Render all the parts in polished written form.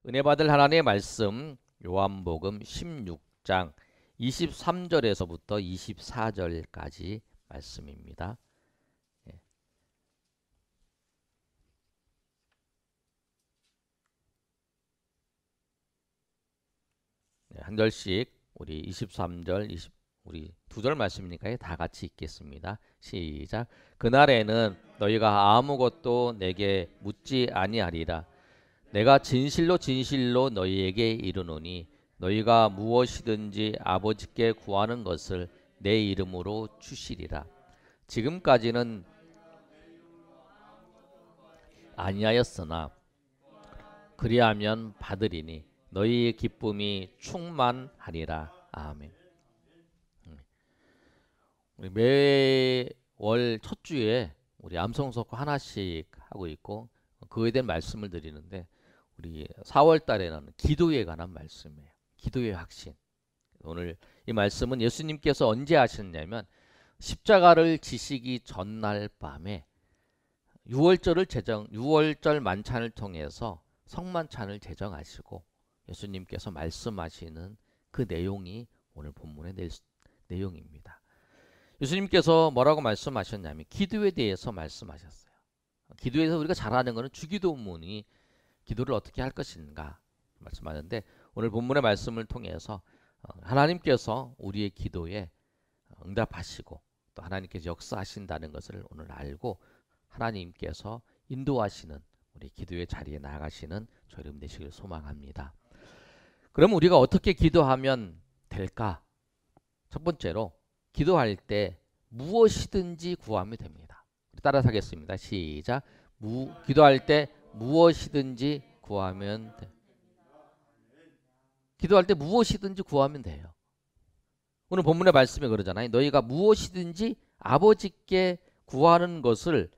은혜 받을 하나님의 말씀 요한복음 16장 23절에서부터 24절까지 말씀입니다. 예. 네, 한 절씩 우리 23절, 우리 두 절 말씀이니까 다 같이 읽겠습니다. 시작. 그날에는 너희가 아무것도 내게 묻지 아니하리라. 내가 진실로 진실로 너희에게 이르노니 너희가 무엇이든지 아버지께 구하는 것을 내 이름으로 주시리라. 지금까지는 아니하였으나 그리하면 받으리니 너희의 기쁨이 충만하리라. 아멘. 우리 매월 첫 주에 우리 암송석 하나씩 하고 있고 그에 대한 말씀을 드리는데 우리 4월 달에는 기도에 관한 말씀이에요. 기도의 확신. 오늘 이 말씀은 예수님께서 언제 하셨냐면 십자가를 지시기 전날 밤에 6월절 만찬을 통해서 성만찬을 제정하시고 예수님께서 말씀하시는 그 내용이 오늘 본문의 내용입니다. 예수님께서 뭐라고 말씀하셨냐면 기도에 대해서 말씀하셨어요. 기도에서 우리가 잘 아는 것은 주기도문이 기도를 어떻게 할 것인가 말씀하는데 오늘 본문의 말씀을 통해서 하나님께서 우리의 기도에 응답하시고 또 하나님께서 역사하신다는 것을 오늘 알고 하나님께서 인도하시는 우리 기도의 자리에 나아가시는 저희 여러분 되시길 소망합니다. 그럼 우리가 어떻게 기도하면 될까? 첫 번째로 기도할 때 무엇이든지 구하면 됩니다. 따라서 하겠습니다. 시작. 기도할 때 무엇이든지 구하면 돼. 기도할 때 무엇이든지 구하면 돼요. 오늘 본문의 말씀에 그러잖아요. 너희가 무엇이든지 아버지께 구하는 것을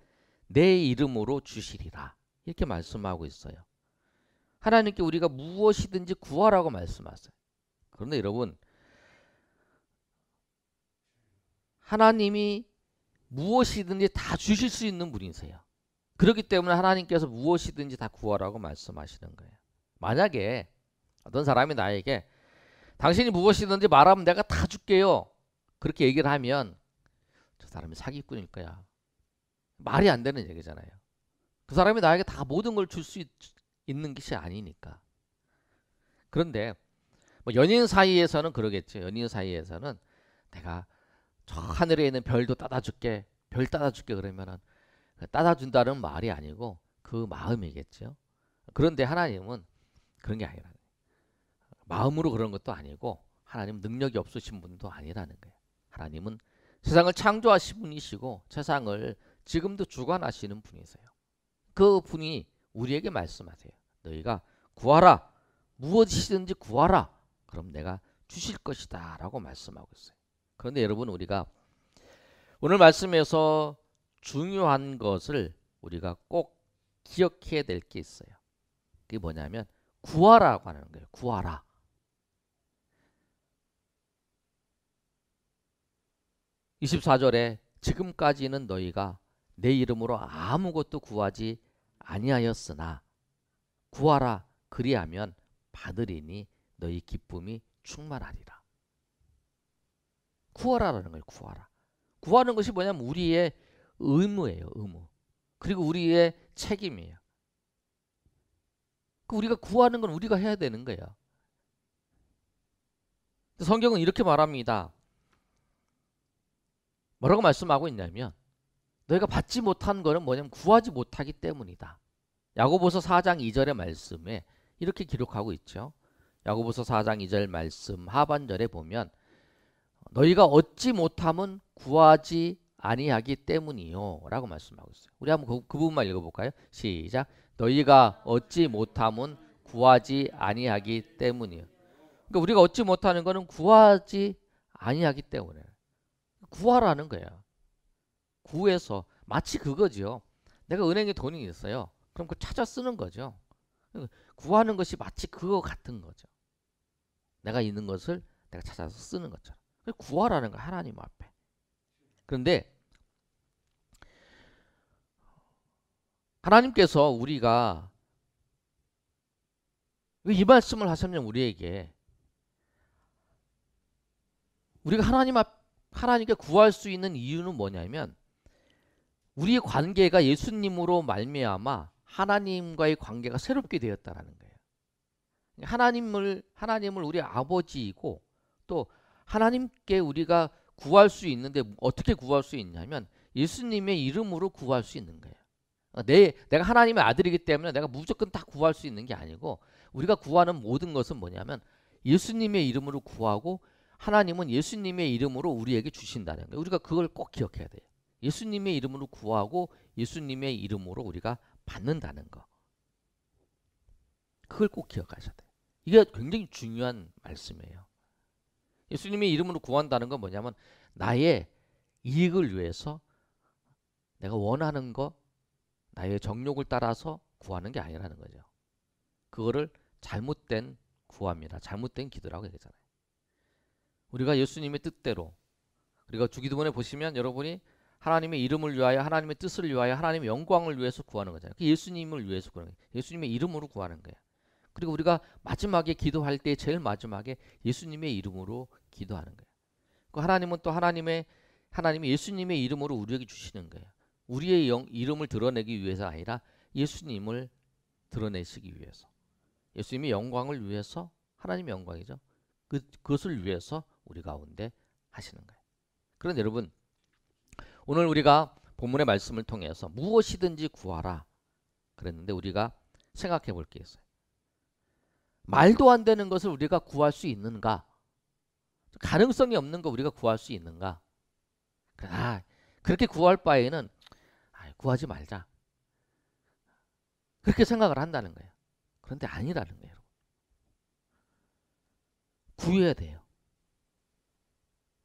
내 이름으로 주시리라. 이렇게 말씀하고 있어요. 하나님께 우리가 무엇이든지 구하라고 말씀하세요. 그런데 여러분, 하나님이 무엇이든지 다 주실 수 있는 분이세요. 그렇기 때문에 하나님께서 무엇이든지 다 구하라고 말씀하시는 거예요. 만약에 어떤 사람이 나에게 당신이 무엇이든지 말하면 내가 다 줄게요. 그렇게 얘기를 하면 저 사람이 사기꾼일 거야. 말이 안 되는 얘기잖아요. 그 사람이 나에게 다 모든 걸 줄 수 있는 것이 아니니까. 그런데 뭐 연인 사이에서는 그러겠죠. 연인 사이에서는 내가 저 하늘에 있는 별도 따다 줄게. 별 따다 줄게 그러면은 따다 준다는 말이 아니고 그 마음이겠죠. 그런데 하나님은 그런 게 아니라 마음으로 그런 것도 아니고 하나님은 능력이 없으신 분도 아니라는 거예요. 하나님은 세상을 창조하신 분이시고 세상을 지금도 주관하시는 분이세요. 그 분이 우리에게 말씀하세요. 너희가 구하라. 무엇이든지 구하라. 그럼 내가 주실 것이다 라고 말씀하고 있어요. 그런데 여러분 우리가 오늘 말씀에서 중요한 것을 우리가 꼭 기억해야 될 게 있어요. 그게 뭐냐면 구하라고 하는 거예요. 구하라. 24절에 지금까지는 너희가 내 이름으로 아무것도 구하지 아니하였으나 구하라 그리하면 받으리니 너희 기쁨이 충만하리라. 구하라라는 거예요. 구하라. 구하는 것이 뭐냐면 우리의 의무예요. 의무. 그리고 우리의 책임이에요. 우리가 구하는 건 우리가 해야 되는 거예요. 성경은 이렇게 말합니다. 뭐라고 말씀하고 있냐면 너희가 받지 못한 거는 뭐냐면 구하지 못하기 때문이다. 야고보서 4장 2절의 말씀에 이렇게 기록하고 있죠. 야고보서 4장 2절 말씀 하반절에 보면 너희가 얻지 못함은 구하지 아니하기 때문이요 라고 말씀하고 있어요. 우리 한번 그 부분만 읽어볼까요? 시작. 너희가 얻지 못함은 구하지 아니하기 때문이요. 그러니까 우리가 얻지 못하는 거는 구하지 아니하기 때문에 구하라는 거예요. 구해서 마치 그거죠. 내가 은행에 돈이 있어요. 그럼 그걸 찾아 쓰는 거죠. 구하는 것이 마치 그거 같은 거죠. 내가 있는 것을 내가 찾아서 쓰는 것처럼. 구하라는 거 하나님 앞에. 그런데 하나님께서 우리가 왜 이 말씀을 하셨냐면 우리에게 우리가 하나님께 구할 수 있는 이유는 뭐냐면 우리의 관계가 예수님으로 말미암아 하나님과의 관계가 새롭게 되었다라는 거예요. 하나님을 우리 아버지이고 또 하나님께 우리가 구할 수 있는데 어떻게 구할 수 있냐면 예수님의 이름으로 구할 수 있는 거예요. 내가 하나님의 아들이기 때문에 내가 무조건 다 구할 수 있는 게 아니고 우리가 구하는 모든 것은 뭐냐면 예수님의 이름으로 구하고 하나님은 예수님의 이름으로 우리에게 주신다는 거예요. 우리가 그걸 꼭 기억해야 돼요. 예수님의 이름으로 구하고 예수님의 이름으로 우리가 받는다는 거. 그걸 꼭 기억하셔야 돼요. 이게 굉장히 중요한 말씀이에요. 예수님의 이름으로 구한다는 건 뭐냐면 나의 이익을 위해서 내가 원하는 거 나의 정욕을 따라서 구하는 게 아니라는 거죠. 그거를 잘못된 구합니다. 잘못된 기도라고 얘기하잖아요. 우리가 예수님의 뜻대로 우리가 주기도문에 보시면 여러분이 하나님의 이름을 위하여 하나님의 뜻을 위하여 하나님의 영광을 위해서 구하는 거잖아요. 예수님을 위해서 구하는 거예요. 예수님의 이름으로 구하는 거예요. 그리고 우리가 마지막에 기도할 때 제일 마지막에 예수님의 이름으로 기도하는 거예요. 그 하나님은 또 하나님의 예수님의 이름으로 우리에게 주시는 거예요. 우리의 이름을 드러내기 위해서 아니라 예수님을 드러내시기 위해서 예수님의 영광을 위해서 하나님의 영광이죠. 그것을 위해서 우리 가운데 하시는 거예요. 그런데 여러분 오늘 우리가 본문의 말씀을 통해서 무엇이든지 구하라 그랬는데 우리가 생각해 볼 게 있어요. 말도 안 되는 것을 우리가 구할 수 있는가? 가능성이 없는 거 우리가 구할 수 있는가? 그렇게 구할 바에는 구하지 말자. 그렇게 생각을 한다는 거예요. 그런데 아니라는 거예요. 구해야 돼요.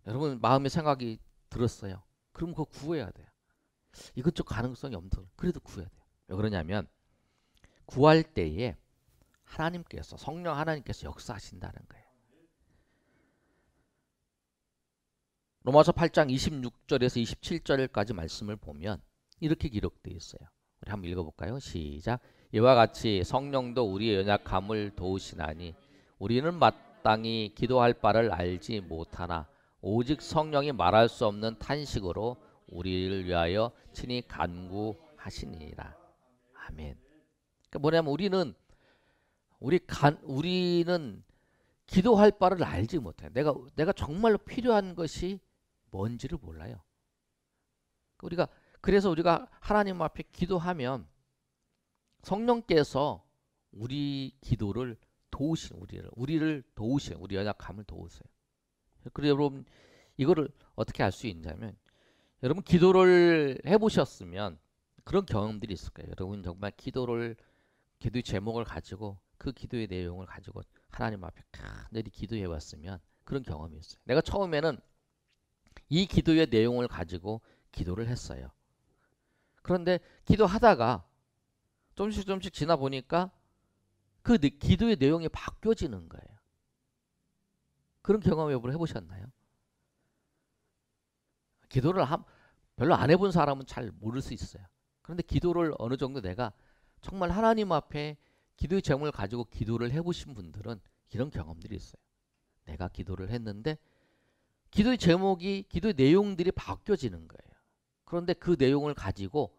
여러분 마음의 생각이 들었어요. 그럼 그거 구해야 돼요. 이것저것 가능성이 없는 그래도 구해야 돼요. 왜 그러냐면 구할 때에 성령 하나님께서 역사하신다는 거예요. 로마서 8장 26절에서 27절까지 말씀을 보면 이렇게 기록되어 있어요. 우리 한번 읽어볼까요? 시작. 이와 같이 성령도 우리의 연약함을 도우시나니 우리는 마땅히 기도할 바를 알지 못하나 오직 성령이 말할 수 없는 탄식으로 우리를 위하여 친히 간구하시니라. 아멘. 그러니까 뭐냐면 우리는 기도할 바를 알지 못해요. 내가 정말로 필요한 것이 뭔지를 몰라요. 그래서 우리가 하나님 앞에 기도하면 성령께서 우리 기도를 도우시는 우리를 도우시는 우리 연약함을 도우세요. 그래서 여러분 이거를 어떻게 알 수 있냐면 여러분 기도를 해보셨으면 그런 경험들이 있을 거예요. 여러분 정말 기도의 제목을 가지고 그 기도의 내용을 가지고 하나님 앞에 간절히 기도해 왔으면 그런 경험이 있어요. 내가 처음에는 이 기도의 내용을 가지고 기도를 했어요. 그런데 기도하다가 조금씩 지나 보니까 그 기도의 내용이 바뀌어지는 거예요. 그런 경험 여러분 해보셨나요? 기도를 별로 안 해본 사람은 잘 모를 수 있어요. 그런데 기도를 어느 정도 내가 정말 하나님 앞에 기도의 제목을 가지고 기도를 해보신 분들은 이런 경험들이 있어요. 내가 기도를 했는데 기도의 내용들이 바뀌어지는 거예요. 그런데 그 내용을 가지고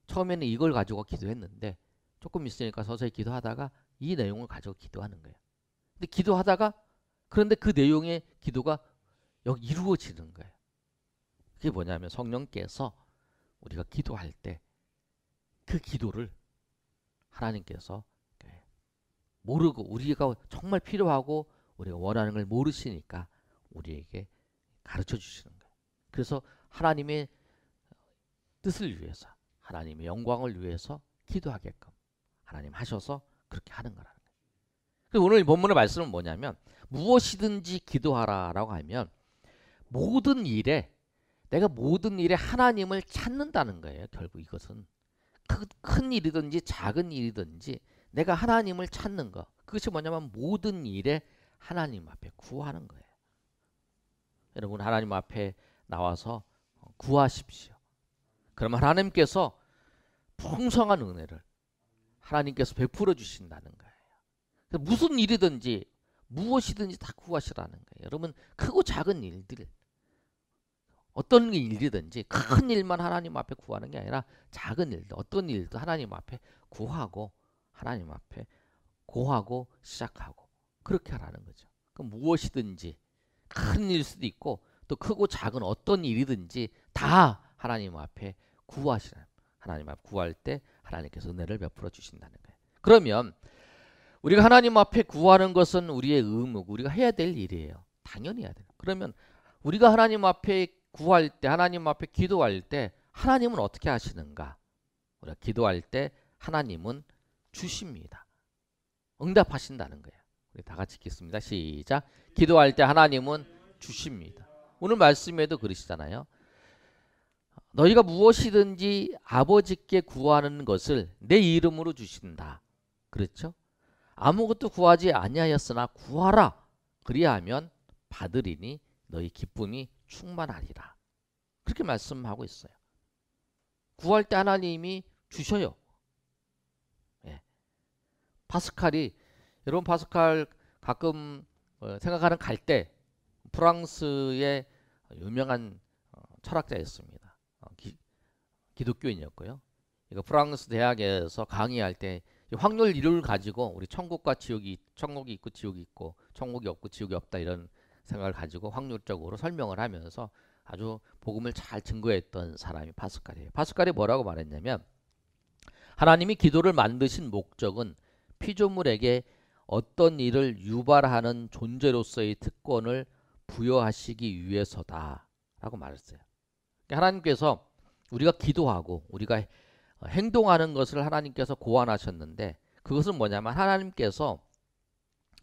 처음에는 이걸 가지고 기도했는데 조금 있으니까 서서히 기도하다가 이 내용을 가지고 기도하는 거예요. 근데 그런데 그 내용의 기도가 여기 이루어지는 거예요. 그게 뭐냐면 성령께서 우리가 기도할 때 그 기도를 하나님께서 모르고 우리가 정말 필요하고 우리가 원하는 걸 모르시니까 우리에게 가르쳐 주시는 거예요. 그래서 하나님의 뜻을 위해서 하나님의 영광을 위해서 기도하게끔 하나님 하셔서 그렇게 하는 거라는 거예요. 그래서 오늘 본문의 말씀은 뭐냐면 무엇이든지 기도하라라고 하면 내가 모든 일에 하나님을 찾는다는 거예요. 결국 이것은 큰 일이든지 작은 일이든지 내가 하나님을 찾는 거. 그것이 뭐냐면 모든 일에 하나님 앞에 구하는 거예요. 여러분 하나님 앞에 나와서 구하십시오. 그러면 하나님께서 풍성한 은혜를 하나님께서 베풀어 주신다는 거예요. 무슨 일이든지 무엇이든지 다 구하시라는 거예요. 여러분 크고 작은 일들 어떤 일이든지 큰 일만 하나님 앞에 구하는 게 아니라 작은 일도 어떤 일도 하나님 앞에 구하고 하나님 앞에 고하고 시작하고 그렇게 하라는 거죠. 그럼 무엇이든지 큰 일일 수도 있고 또 크고 작은 어떤 일이든지 다 하나님 앞에 구하시라. 하나님 앞에 구할 때 하나님께서 은혜를 베풀어 주신다는 거예요. 그러면 우리가 하나님 앞에 구하는 것은 우리의 의무, 우리가 해야 될 일이에요. 당연히 해야 돼요. 그러면 우리가 하나님 앞에 구할 때, 하나님 앞에 기도할 때 하나님은 어떻게 하시는가? 우리가 기도할 때 하나님은 주십니다. 응답하신다는 거예요. 우리 다 같이 읽겠습니다. 시작. 기도할 때 하나님은 주십니다. 오늘 말씀에도 그러시잖아요. 너희가 무엇이든지 아버지께 구하는 것을 내 이름으로 주신다. 그렇죠? 아무것도 구하지 아니하였으나 구하라. 그리하면 받으리니 너희 기쁨이 충만하리라. 그렇게 말씀하고 있어요. 구할 때 하나님이 주셔요. 예. 파스칼이 여러분 파스칼 가끔 생각하는 갈 때 프랑스의 유명한 철학자였습니다. 기독교인이었고요. 프랑스 대학에서 강의할 때 확률 이론을 가지고 우리 천국과 지옥이 천국이 있고 지옥이 있고 천국이 없고 지옥이 없다 이런 생각을 가지고 확률적으로 설명을 하면서 아주 복음을 잘 증거했던 사람이 파스칼이에요. 파스칼이 뭐라고 말했냐면 하나님이 기도를 만드신 목적은 피조물에게 어떤 일을 유발하는 존재로서의 특권을 부여하시기 위해서다라고 말했어요. 하나님께서 우리가 기도하고 우리가 행동하는 것을 하나님께서 고안하셨는데 그것은 뭐냐면 하나님께서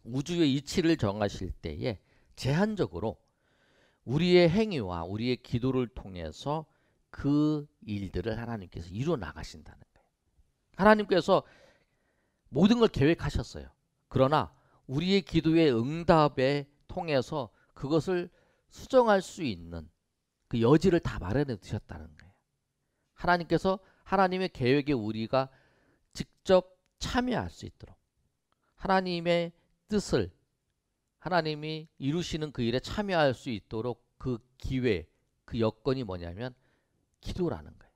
우주의 이치를 정하실 때에 제한적으로 우리의 행위와 우리의 기도를 통해서 그 일들을 하나님께서 이루어 나가신다는 거예요. 하나님께서 모든 걸 계획하셨어요. 그러나 우리의 기도의 응답에 통해서 그것을 수정할 수 있는 그 여지를 다 마련해 두셨다는 거예요. 하나님께서 하나님의 계획에 우리가 직접 참여할 수 있도록 하나님의 뜻을 하나님이 이루시는 그 일에 참여할 수 있도록 그 기회, 그 여건이 뭐냐면 기도라는 거예요.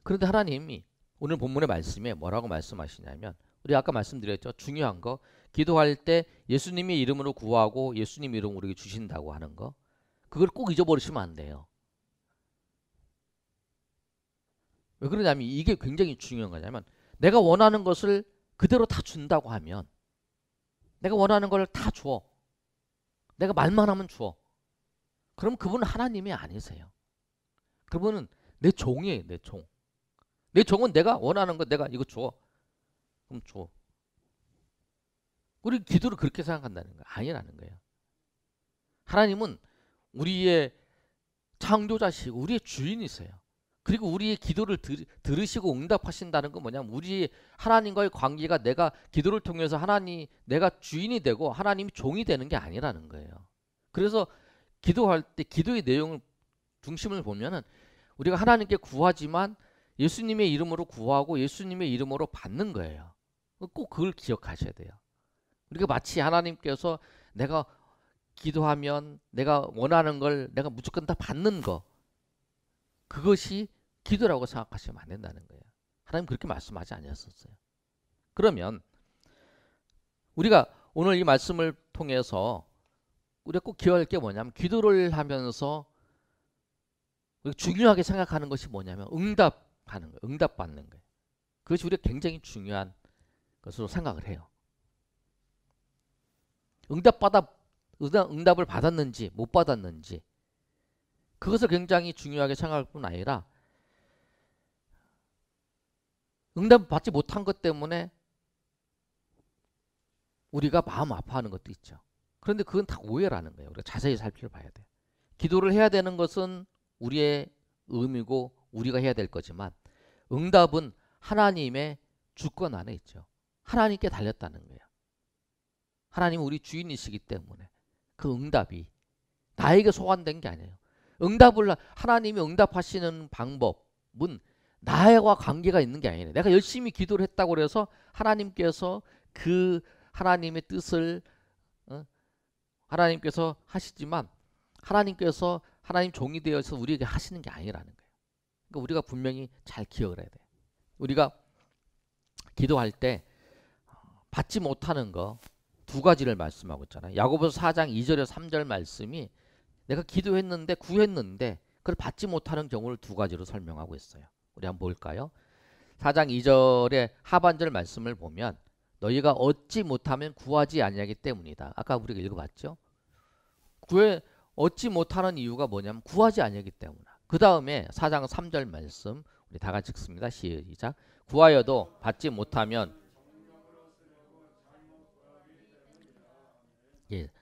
그런데 하나님이 오늘 본문의 말씀에 뭐라고 말씀하시냐면 우리 아까 말씀드렸죠. 중요한 거 기도할 때 예수님의 이름으로 구하고 예수님 이름으로 우리에게 주신다고 하는 거 그걸 꼭 잊어버리시면 안 돼요. 왜 그러냐면 이게 굉장히 중요한 거냐면 내가 원하는 것을 그대로 다 준다고 하면 내가 원하는 걸 다 줘. 내가 말만 하면 줘. 그럼 그분은 하나님이 아니세요. 그분은 내 종이에요. 내 종. 내 종은 내가 원하는 거 내가 이거 줘. 그럼 줘. 우리 기도를 그렇게 생각한다는 거예요. 아니라는 거예요. 하나님은 우리의 창조자시고 우리의 주인이세요. 그리고 우리의 기도를 들으시고 응답하신다는 건 뭐냐면 우리 하나님과의 관계가 내가 기도를 통해서 내가 주인이 되고 하나님이 종이 되는 게 아니라는 거예요. 그래서 기도할 때 기도의 내용을 중심을 보면은 우리가 하나님께 구하지만 예수님의 이름으로 구하고 예수님의 이름으로 받는 거예요. 꼭 그걸 기억하셔야 돼요. 우리가 마치 하나님께서 내가 기도하면 내가 원하는 걸 내가 무조건 다 받는 거 그것이 기도라고 생각하시면 안 된다는 거예요. 하나님 그렇게 말씀하지 않으셨어요. 그러면 우리가 오늘 이 말씀을 통해서 우리가 꼭 기억할 게 뭐냐면 기도를 하면서 중요하게 생각하는 것이 뭐냐면 응답하는 거예요. 응답받는 거예요. 그것이 우리가 굉장히 중요한 것으로 생각을 해요. 응답을 받았는지 못 받았는지 그것을 굉장히 중요하게 생각할 뿐 아니라 응답을 받지 못한 것 때문에 우리가 마음 아파하는 것도 있죠. 그런데 그건 다 오해라는 거예요. 우리가 자세히 살펴봐야 돼요. 기도를 해야 되는 것은 우리의 의미고 우리가 해야 될 거지만 응답은 하나님의 주권 안에 있죠. 하나님께 달렸다는 거예요. 하나님은 우리 주인이시기 때문에 그 응답이 나에게 소환된 게 아니에요. 하나님이 응답하시는 방법은 나와 관계가 있는 게 아니라 내가 열심히 기도를 했다고 그래서 하나님께서 그 하나님의 뜻을 하나님께서 하시지만 하나님께서 하나님 종이 되어서 우리에게 하시는 게 아니라는 거예요. 그러니까 우리가 분명히 잘 기억을 해야 돼요. 우리가 기도할 때 받지 못하는 거 두 가지를 말씀하고 있잖아요. 야고보서 4장 2절에서 3절 말씀이 내가 기도했는데 구했는데 그걸 받지 못하는 경우를 두 가지로 설명하고 있어요. 우리 한번 볼까요? 4장 2절의 하반절 말씀을 보면 너희가 얻지 못하면 구하지 아니하기 때문이다. 아까 우리가 읽어봤죠? 얻지 못하는 이유가 뭐냐면 구하지 아니하기 때문이다. 그 다음에 4장 3절 말씀 우리 다 같이 읽습니다. 시작. 구하여도 받지 못하면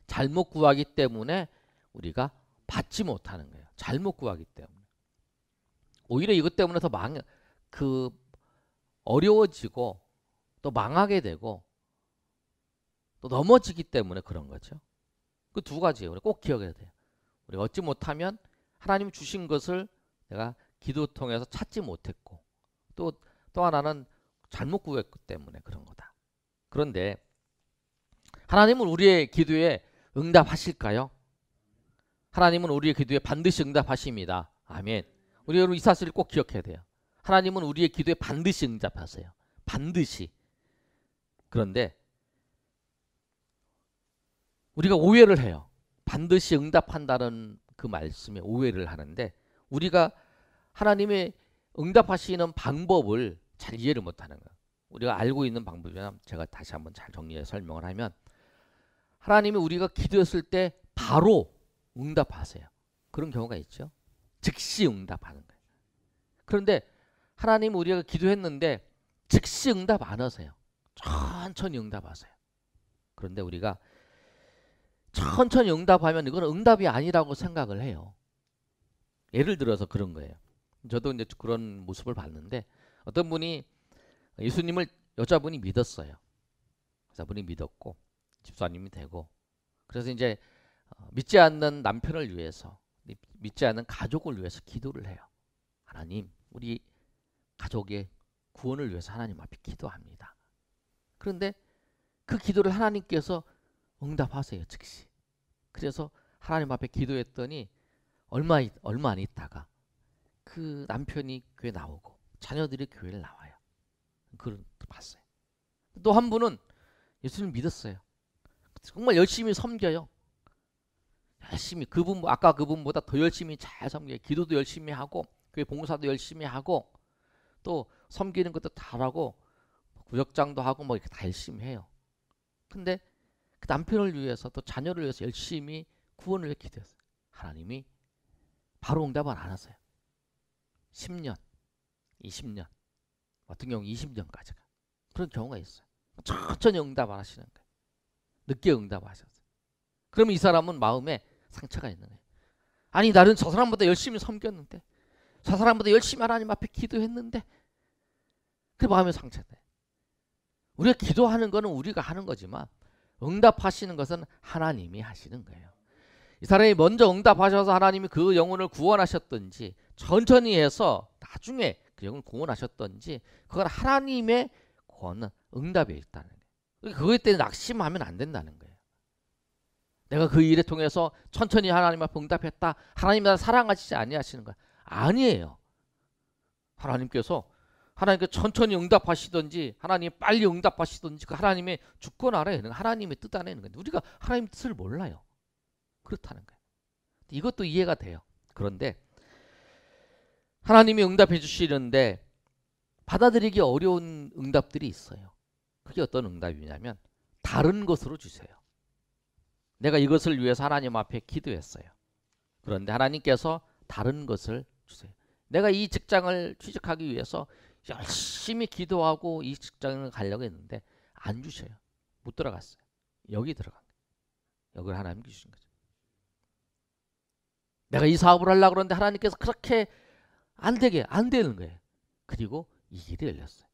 잘못 구하기 때문에 우리가 받지 못하는 거예요. 잘못 구하기 때문에. 오히려 이것 때문에 더 어려워지고 또 망하게 되고 또 넘어지기 때문에 그런 거죠. 그 두 가지예요. 우리 꼭 기억해야 돼요. 우리가 얻지 못하면 하나님 주신 것을 내가 기도 통해서 찾지 못했고 또 하나는 잘못 구했기 때문에 그런 거다. 그런데 하나님은 우리의 기도에 응답하실까요? 하나님은 우리의 기도에 반드시 응답하십니다. 아멘. 우리 여러분 이 사실을 꼭 기억해야 돼요. 하나님은 우리의 기도에 반드시 응답하세요. 반드시. 그런데 우리가 오해를 해요. 반드시 응답한다는 그 말씀에 오해를 하는데 우리가 하나님의 응답하시는 방법을 잘 이해를 못하는 거예요. 우리가 알고 있는 방법이면 제가 다시 한번 잘 정리해 설명을 하면 하나님이 우리가 기도했을 때 바로 응답하세요. 그런 경우가 있죠. 즉시 응답하는 거예요. 그런데 하나님 우리가 기도했는데 즉시 응답 안 하세요. 천천히 응답하세요. 그런데 우리가 천천히 응답하면 이건 응답이 아니라고 생각을 해요. 예를 들어서 그런 거예요. 저도 이제 그런 모습을 봤는데 어떤 분이 예수님을 여자분이 믿었어요. 여자분이 믿었고 집사님이 되고 그래서 이제 믿지 않는 남편을 위해서 믿지 않는 가족을 위해서 기도를 해요. 하나님 우리 가족의 구원을 위해서 하나님 앞에 기도합니다. 그런데 그 기도를 하나님께서 응답하세요. 즉시. 그래서 하나님 앞에 기도했더니 얼마 안 있다가 그 남편이 교회 나오고 자녀들이 교회를 나와요. 그걸 봤어요. 또 한 분은 예수님을 믿었어요. 정말 열심히 섬겨요. 열심히 아까 그분보다 더 열심히 잘 섬겨요. 기도도 열심히 하고 교회 봉사도 열심히 하고 또 섬기는 것도 잘하고 구역장도 하고 뭐 이렇게 다 열심히 해요. 근데 그 남편을 위해서 또 자녀를 위해서 열심히 구원을 기도했어요. 하나님이 바로 응답을 안 하세요. 10년, 20년, 어떤 경우 20년까지가 그런 경우가 있어요. 천천히 응답을 하시는 거예요. 늦게 응답하셨어요. 그러면 이 사람은 마음에 상처가 있는 거예요. 아니 나는 저 사람보다 열심히 섬겼는데 저 사람보다 열심히 하나님 앞에 기도했는데 그 마음에 상처돼. 우리가 기도하는 거는 우리가 하는 거지만 응답하시는 것은 하나님이 하시는 거예요. 이 사람이 먼저 응답하셔서 하나님이 그 영혼을 구원하셨든지 천천히 해서 나중에 그 영혼을 구원하셨든지 그건 하나님의 구원은 응답에 있다는 거예요. 그거에 때문에 낙심하면 안 된다는 거예요. 내가 그 일을 통해서 천천히 하나님 앞에 응답했다. 하나님 나를 사랑하시지 아니하시는 거야. 아니에요. 하나님께서 천천히 응답하시든지 하나님 빨리 응답하시든지 그 하나님의 주권 아래에 있는 하나님의 뜻 안에 있는 건데 우리가 하나님 뜻을 몰라요. 그렇다는 거예요. 이것도 이해가 돼요. 그런데 하나님이 응답해 주시는데 받아들이기 어려운 응답들이 있어요. 그게 어떤 응답이냐면 다른 것으로 주세요. 내가 이것을 위해서 하나님 앞에 기도했어요. 그런데 하나님께서 다른 것을 주세요. 내가 이 직장을 취직하기 위해서 열심히 기도하고 이 직장을 가려고 했는데 안 주셔요. 못 들어갔어요. 여기 들어간 거예요. 여기를 하나님 주신 거죠. 내가 이 사업을 하려고 그러는데 하나님께서 그렇게 안 되는 거예요. 그리고 이 길이 열렸어요.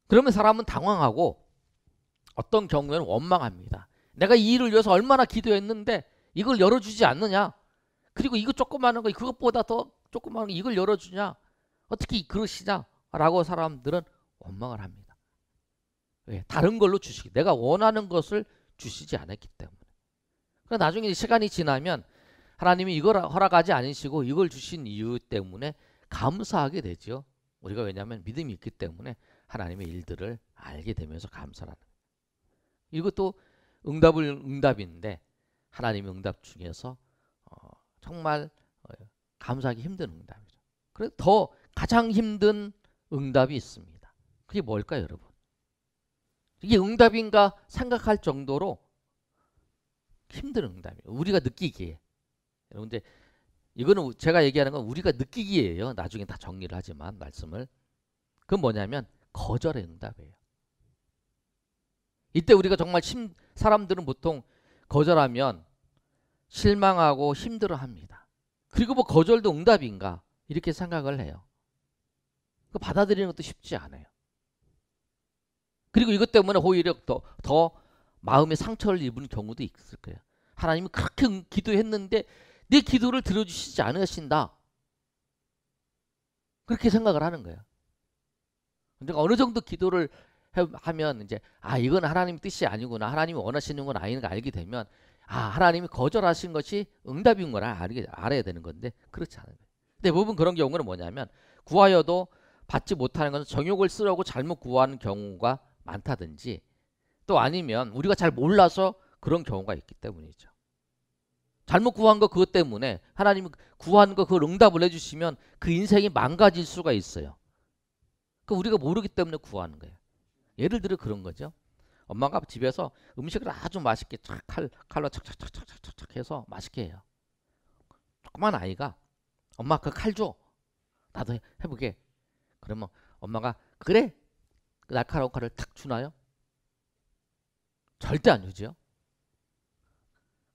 그러면 사람은 당황하고 어떤 경우에는 원망합니다. 내가 이 일을 위해서 얼마나 기도했는데 이걸 열어주지 않느냐. 그리고 이거 조그마한 거 그것보다 더 조그마한 거 이걸 열어주냐. 어떻게 그러시냐라고 사람들은 원망을 합니다. 왜? 다른 걸로 주시기, 내가 원하는 것을 주시지 않았기 때문에. 그러나 나중에 시간이 지나면 하나님이 이걸 허락하지 않으시고 이걸 주신 이유 때문에 감사하게 되죠. 우리가 왜냐하면 믿음이 있기 때문에 하나님의 일들을 알게 되면서 감사하는 거예요. 이것도 응답인데 하나님의 응답 중에서 정말 감사하기 힘든 응답이죠. 그래서 더 가장 힘든 응답이 있습니다. 그게 뭘까요, 여러분? 이게 응답인가 생각할 정도로 힘든 응답이에요. 우리가 느끼기에. 여러분, 이제 이거는 제가 얘기하는 건 우리가 느끼기예요. 나중에 다 정리를 하지만 말씀을. 그건 뭐냐면 거절의 응답이에요. 이때 우리가 정말 사람들은 보통 거절하면 실망하고 힘들어합니다. 그리고 뭐 거절도 응답인가 이렇게 생각을 해요. 그 받아들이는 것도 쉽지 않아요. 그리고 이것 때문에 오히려 더 마음의 상처를 입은 경우도 있을 거예요. 하나님이 그렇게 기도했는데 내 기도를 들어주시지 않으신다. 그렇게 생각을 하는 거예요. 그러니까 어느 정도 기도를 하면 이제 이건 하나님 뜻이 아니구나, 하나님이 원하시는 건 아닌 걸 알게 되면 하나님이 거절하신 것이 응답인 걸 알아야 되는 건데 그렇지 않아요. 대부분 그런 경우는 뭐냐면 구하여도 받지 못하는 것은 정욕을 쓰려고 잘못 구하는 경우가 많다든지 또 아니면 우리가 잘 몰라서 그런 경우가 있기 때문이죠. 잘못 구한 거 그것 때문에 하나님이 구한 거 그걸 응답을 해주시면 그 인생이 망가질 수가 있어요. 그 우리가 모르기 때문에 구하는 거예요. 예를 들어 그런 거죠. 엄마가 집에서 음식을 아주 맛있게 칼로 착착착착착착 해서 맛있게 해요. 조그만 아이가 엄마 그 칼 줘. 나도 해보게. 그러면 엄마가 그래? 그 날카로운 칼을 탁 주나요? 절대 안 주죠.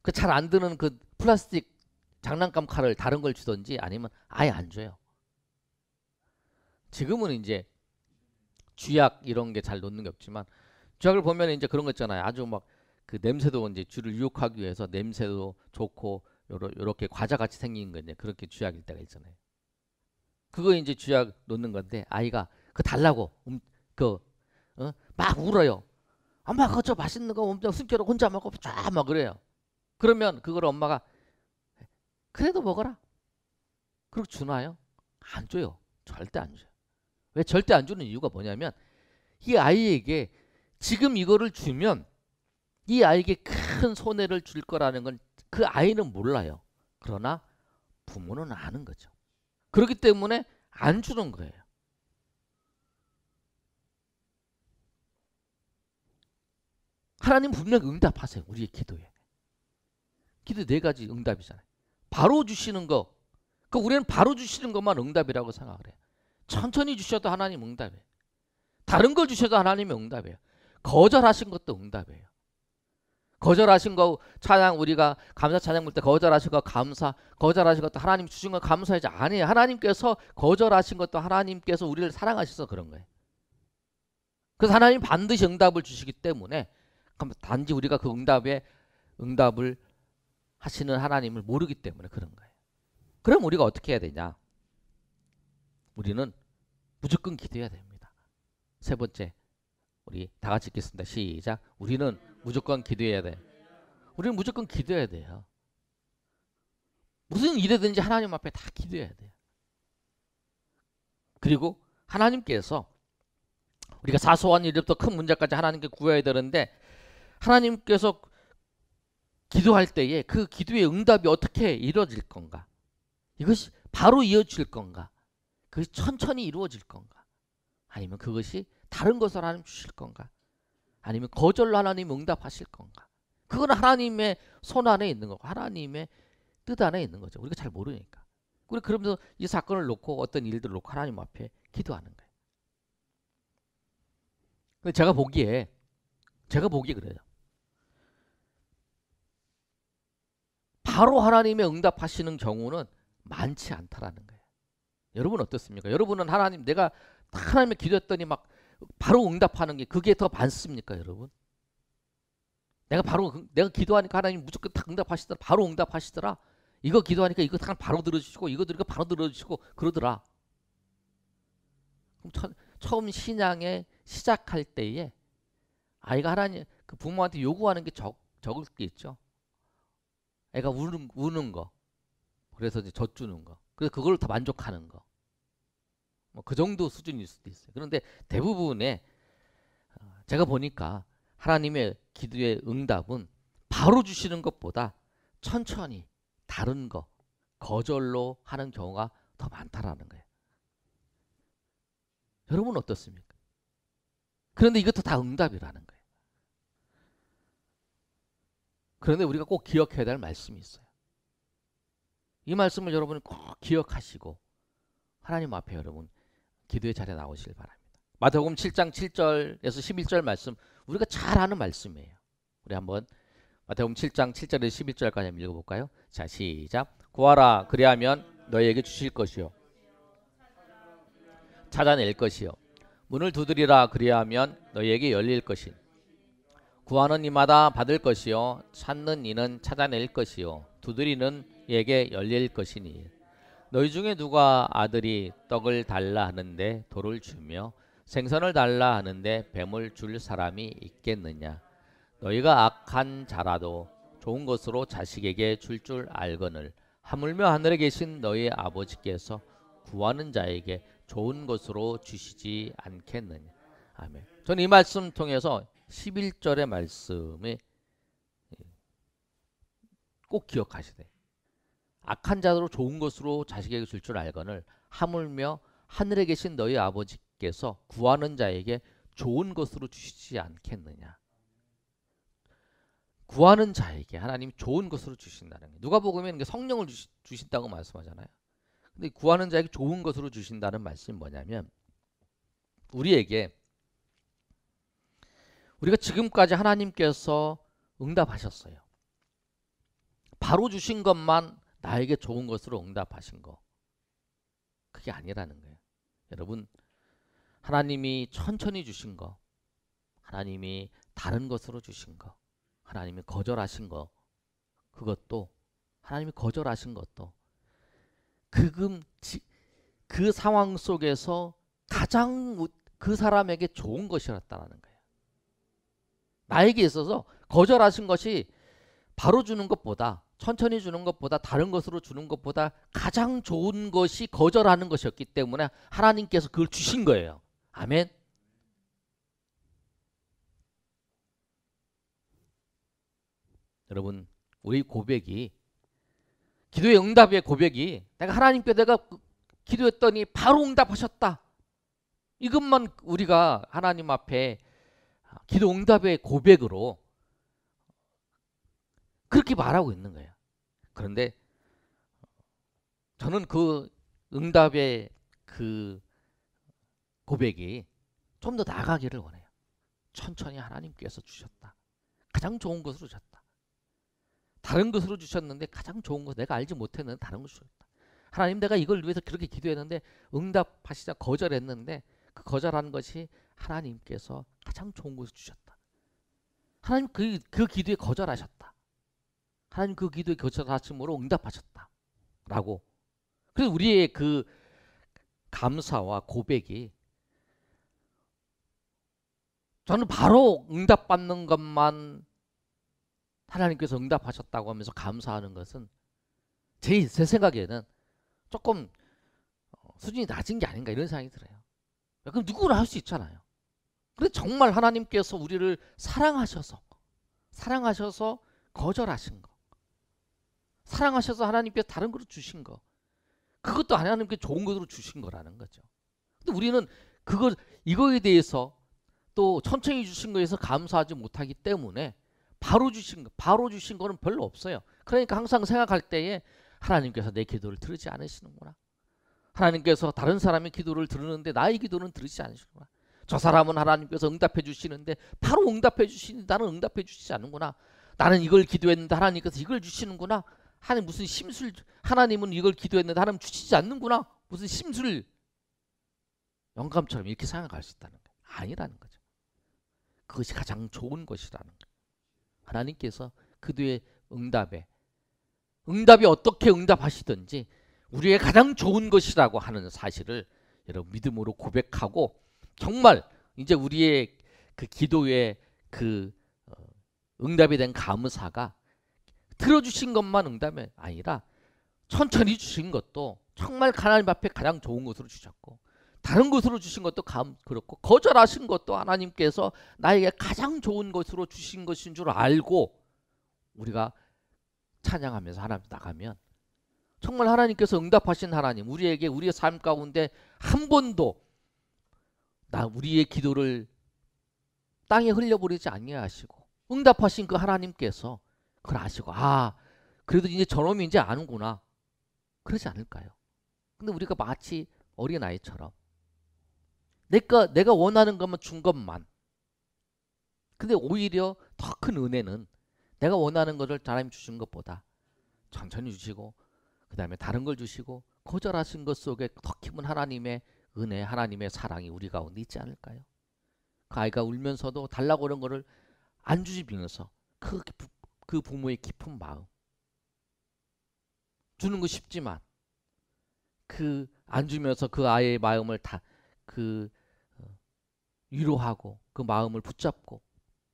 그 잘 안 드는 그 플라스틱 장난감 칼을 다른 걸 주던지 아니면 아예 안 줘요. 지금은 이제 쥐약 이런 게 잘 놓는 게 없지만 쥐약을 보면 이제 그런 거 있잖아요. 아주 막 그 냄새도 이제 쥐를 유혹하기 위해서 냄새도 좋고 요렇게 과자같이 생긴 거 이제 그렇게 쥐약일 때가 있잖아요. 그거 이제 쥐약 놓는 건데 아이가 그 달라고 막 울어요. 엄마 그거 저 맛있는 거 엄청 숨겨놓고 혼자 먹고 쫙 막 그래요. 그러면 그걸 엄마가 그래도 먹어라. 그렇게 주나요? 안 줘요. 절대 안 줘요. 왜 절대 안 주는 이유가 뭐냐면 이 아이에게 지금 이거를 주면 이 아이에게 큰 손해를 줄 거라는 건 그 아이는 몰라요. 그러나 부모는 아는 거죠. 그렇기 때문에 안 주는 거예요. 하나님 분명 응답하세요. 우리의 기도에. 기도 4가지 응답이잖아요. 바로 주시는 거. 우리는 바로 주시는 것만 응답이라고 생각을 해요. 천천히 주셔도 하나님 응답이에요. 다른 걸 주셔도 하나님의 응답이에요. 거절하신 것도 응답이에요. 거절하신 거 찬양 우리가 감사 찬양 볼 때 거절하신 거 감사, 거절하신 것도 하나님 주신 거 감사하지 아니에요. 하나님께서 거절하신 것도 하나님께서 우리를 사랑하셔서 그런 거예요. 그래서 하나님 반드시 응답을 주시기 때문에 단지 우리가 그 응답을 하시는 하나님을 모르기 때문에 그런 거예요. 그럼 우리가 어떻게 해야 되냐? 우리는 무조건 기도해야 됩니다. 3번째, 우리 다 같이 읽겠습니다. 시작. 우리는 무조건 기도해야 돼. 우리는 무조건 기도해야 돼요. 무슨 일이든지 하나님 앞에 다 기도해야 돼요. 그리고 하나님께서 우리가 사소한 일부터 큰 문제까지 하나님께 구해야 되는데 하나님께서 기도할 때에 그 기도의 응답이 어떻게 이루어질 건가? 이것이 바로 이어질 건가? 그것이 천천히 이루어질 건가? 아니면 그것이 다른 것을 하나님 주실 건가? 아니면 거절로 하나님 응답하실 건가? 그건 하나님의 손 안에 있는 거고 하나님의 뜻 안에 있는 거죠. 우리가 잘 모르니까. 우리 그러면서 이 사건을 놓고 어떤 일들을 놓고 하나님 앞에 기도하는 거예요. 근데 제가 보기에 그래요. 바로 하나님의 응답하시는 경우는 많지 않다라는 거예요. 여러분 어떻습니까? 여러분은 내가 하나님의 기도했더니 막 바로 응답하는 게 그게 더 많습니까, 여러분? 내가 기도하니까 하나님 무조건 다 응답하시더라. 바로 응답하시더라. 이거 기도하니까 이거 다 바로 들어주시고 이거 들으니까 바로 들어주시고 그러더라. 그럼 처음 신앙에 시작할 때에 아이가 하나님 그 부모한테 요구하는 게 적을 게 있죠. 애가 우는 거. 그래서 이제 젖주는 거. 그래서 그걸 다 만족하는 거. 뭐 그 정도 수준일 수도 있어요. 그런데 대부분의 제가 보니까 하나님의 기도의 응답은 바로 주시는 것보다 천천히 다른 거 거절로 하는 경우가 더 많다라는 거예요. 여러분 어떻습니까? 그런데 이것도 다 응답이라는 거예요. 그런데 우리가 꼭 기억해야 될 말씀이 있어요. 이 말씀을 여러분이 꼭 기억하시고 하나님 앞에 여러분 기도의 자리에 나오시길 바랍니다. 마태복음 7장 7절에서 11절 말씀 우리가 잘 아는 말씀이에요. 우리 한번 마태복음 7장 7절에서 11절까지 한번 읽어볼까요? 자, 시작. 구하라 그리하면 너희에게 주실 것이요 찾아낼 것이요 문을 두드리라 그리하면 너희에게 열릴 것이니 구하는 이마다 받을 것이요 찾는 이는 찾아낼 것이요 두드리는 이에게 열릴 것이니 너희 중에 누가 아들이 떡을 달라 하는데 돌을 주며 생선을 달라 하는데 뱀을 줄 사람이 있겠느냐. 너희가 악한 자라도 좋은 것으로 자식에게 줄 알거늘 하물며 하늘에 계신 너희 아버지께서 구하는 자에게 좋은 것으로 주시지 않겠느냐. 아멘. 저는 이 말씀 통해서 11절의 말씀에 꼭 기억하셔야 돼요. 악한 자로 좋은 것으로 자식에게 줄 알거늘 하물며 하늘에 계신 너희 아버지께서 구하는 자에게 좋은 것으로 주시지 않겠느냐. 구하는 자에게 하나님이 좋은 것으로 주신다는 거예요. 누가복음에는 성령을 주신다고 말씀하잖아요. 근데 구하는 자에게 좋은 것으로 주신다는 말씀이 뭐냐면 우리가 지금까지 하나님께서 응답하셨어요. 바로 주신 것만 나에게 좋은 것으로 응답하신 거. 그게 아니라는 거예요. 여러분 하나님이 천천히 주신 거, 하나님이 다른 것으로 주신 거, 하나님이 거절하신 거, 그것도 하나님이 거절하신 것도 그 상황 속에서 가장 그 사람에게 좋은 것이었다는 거예요. 나에게 있어서 거절하신 것이 바로 주는 것보다 천천히 주는 것보다 다른 것으로 주는 것보다 가장 좋은 것이 거절하는 것이었기 때문에 하나님께서 그걸 주신 거예요. 아멘. 여러분 우리 고백이 기도의 응답의 고백이 내가 기도했더니 바로 응답하셨다. 이것만 우리가 하나님 앞에 기도 응답의 고백으로 그렇게 말하고 있는 거예요. 그런데 저는 그 응답의 그 고백이 좀 더 나아가기를 원해요. 천천히 하나님께서 주셨다. 가장 좋은 것으로 주셨다. 다른 것으로 주셨는데 가장 좋은 것 내가 알지 못했는데 다른 것으로 주셨다. 하나님 내가 이걸 위해서 그렇게 기도했는데 응답하시자 거절했는데 그 거절한 것이 하나님께서 가장 좋은 것을 주셨다. 하나님 그 기도에 거절하셨다. 하나님 그 기도에 거절하심으로 응답하셨다. 라고. 그래서 우리의 그 감사와 고백이 저는 바로 응답받는 것만 하나님께서 응답하셨다고 하면서 감사하는 것은 제 생각에는 조금 수준이 낮은 게 아닌가 이런 생각이 들어요. 그럼 누구나 할 수 있잖아요. 그런데 정말 하나님께서 우리를 사랑하셔서 거절하신 거, 사랑하셔서 하나님께서 다른 것으로 주신 거, 그것도 하나님께 좋은 것으로 주신 거라는 거죠. 근데 우리는 이거에 대해서 또 천천히 주신 거에서 감사하지 못하기 때문에 바로 주신 거는 별로 없어요. 그러니까 항상 생각할 때에 하나님께서 내 기도를 들으지 않으시는구나. 하나님께서 다른 사람의 기도를 들으는데 나의 기도는 들으시지 않으시는구나. 저 사람은 하나님께서 응답해 주시는데 바로 응답해 주시는데 나는 응답해 주시지 않는구나. 나는 이걸 기도했는데 하나님께서 이걸 주시는구나. 하나님은 이걸 기도했는데 하나님 주시지 않는구나. 무슨 심술 영감처럼 이렇게 생각할 수 있다는 거예요. 아니라는 거죠. 그것이 가장 좋은 것이라는 거예요. 하나님께서 그들의 응답이 어떻게 응답하시든지 우리의 가장 좋은 것이라고 하는 사실을 여러분 믿음으로 고백하고 정말 이제 우리의 그 기도의 그 응답이 된 감사가 들어주신 것만 응답이 아니라 천천히 주신 것도 정말 하나님 앞에 가장 좋은 것으로 주셨고 다른 것으로 주신 것도 그렇고 거절하신 것도 하나님께서 나에게 가장 좋은 것으로 주신 것인 줄 알고 우리가 찬양하면서 하나님 나가면 정말 하나님께서 응답하신 하나님 우리에게 우리의 삶 가운데 한 번도 우리의 기도를 땅에 흘려버리지 아니하시고 응답하신 그 하나님께서 그걸 아시고 그래도 이제 저놈이 이제 아는구나 그러지 않을까요? 근데 우리가 마치 어린아이처럼 내가 원하는 것만 준 것만 근데 오히려 더 큰 은혜는 내가 원하는 것을 하나님 주신 것보다 천천히 주시고 그 다음에 다른 걸 주시고 거절하신 것 속에 더 깊은 하나님의 은혜 하나님의 사랑이 우리 가운데 있지 않을까요? 그 아이가 울면서도 달라고 하는 거를 안 주시면서 그 부모의 깊은 마음 주는 거 쉽지만 그 안 주면서 그 아이의 마음을 다 위로하고 그 마음을 붙잡고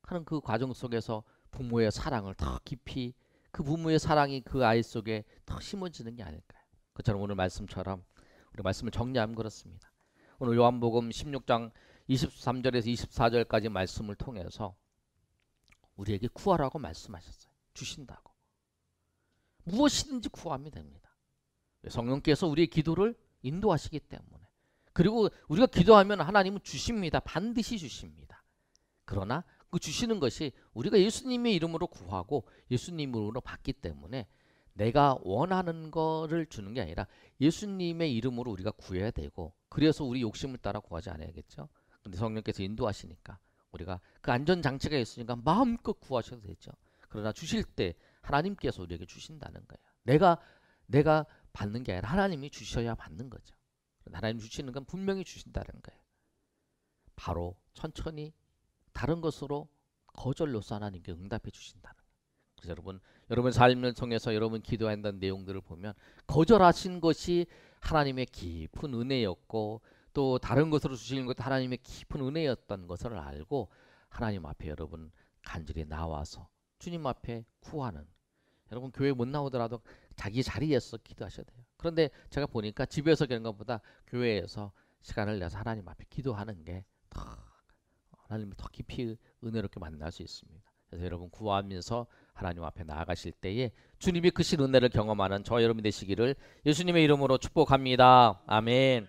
하는 그 과정 속에서 부모의 사랑을 더 깊이 그 부모의 사랑이 그 아이 속에 더 심어지는 게 아닐까요? 그처럼 오늘 말씀처럼 우리 말씀을 정리하면 그렇습니다. 오늘 요한복음 16장 23절에서 24절까지 말씀을 통해서 우리에게 구하라고 말씀하셨어요. 주신다고. 무엇이든지 구하면 됩니다. 성령께서 우리의 기도를 인도하시기 때문에 그리고 우리가 기도하면 하나님은 주십니다. 반드시 주십니다. 그러나 그 주시는 것이 우리가 예수님의 이름으로 구하고 예수님으로 받기 때문에 내가 원하는 거를 주는 게 아니라 예수님의 이름으로 우리가 구해야 되고 그래서 우리 욕심을 따라 구하지 않아야겠죠. 근데 성령께서 인도하시니까 우리가 그 안전장치가 있으니까 마음껏 구하셔도 되죠. 그러나 주실 때 하나님께서 우리에게 주신다는 거예요. 내가 받는 게 아니라 하나님이 주셔야 받는 거죠. 하나님 주시는 건 분명히 주신다는 거예요. 바로 천천히 다른 것으로 거절로서 하나님께 응답해 주신다는 거예요. 그래서 여러분 삶을 통해서 여러분 기도한다는 내용들을 보면 거절하신 것이 하나님의 깊은 은혜였고 또 다른 것으로 주시는 것도 하나님의 깊은 은혜였던 것을 알고 하나님 앞에 여러분 간절히 나와서 주님 앞에 구하는 여러분 교회 못 나오더라도 자기 자리에서 기도하셔야 돼요. 그런데 제가 보니까 집에서 그런 것보다 교회에서 시간을 내서 하나님 앞에 기도하는 게 더 하나님을 더 깊이 은혜롭게 만날 수 있습니다. 그래서 여러분 구하면서 하나님 앞에 나아가실 때에 주님이 크신 은혜를 경험하는 저 여러분 되시기를 예수님의 이름으로 축복합니다. 아멘.